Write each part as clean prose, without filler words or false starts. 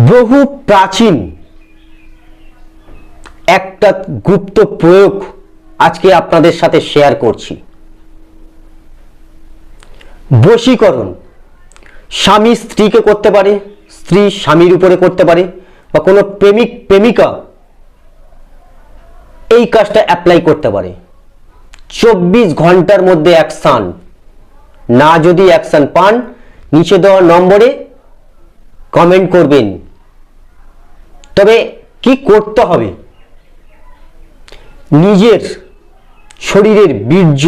বহু প্রাচীন একটা গুপ্ত প্রয়োগ আজকে আপনাদের সাথে শেয়ার করছি। বশীকরণ স্বামী স্ত্রীকে করতে পারে, স্ত্রী স্বামীর উপরে করতে পারে, বা কোনো প্রেমিক প্রেমিকা এই কাজটা অ্যাপ্লাই করতে পারে। 24 ঘন্টার মধ্যে অ্যাকশন। না যদি অ্যাকশন পান, নিচে দেওয়া নম্বরে কমেন্ট করবেন। তবে কি করতে হবে? নিজের শরীরের বীর্য,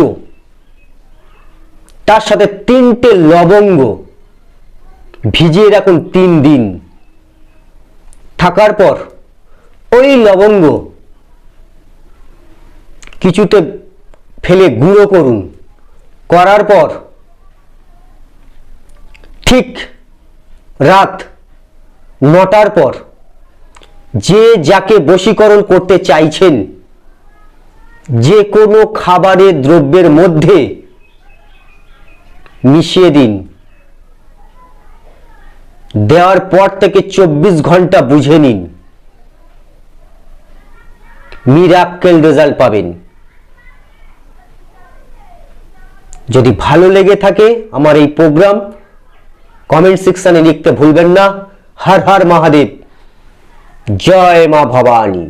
তার সাথে 3টে লবঙ্গ ভিজিয়ে রাখুন 3 দিন। থাকার পর ওই লবঙ্গ কিছুতে ফেলে গুঁড়ো করুন। করার পর ঠিক রাত 9টার পর যে যাকে বশীকরণ করতে চাইছেন, যে কোনো খাবারের দ্রব্যের মধ্যে মিশিয়ে দিন। দেওয়ার পর থেকে 24 ঘন্টা বুঝে নিন, মিরাক্কেল রেজাল্ট পাবেন। যদি ভালো লেগে থাকে আমার এই প্রোগ্রাম, কমেন্ট সেকশনে লিখতে ভুলবেন না। হর হর মহাদেব, জয় মা ভবানী।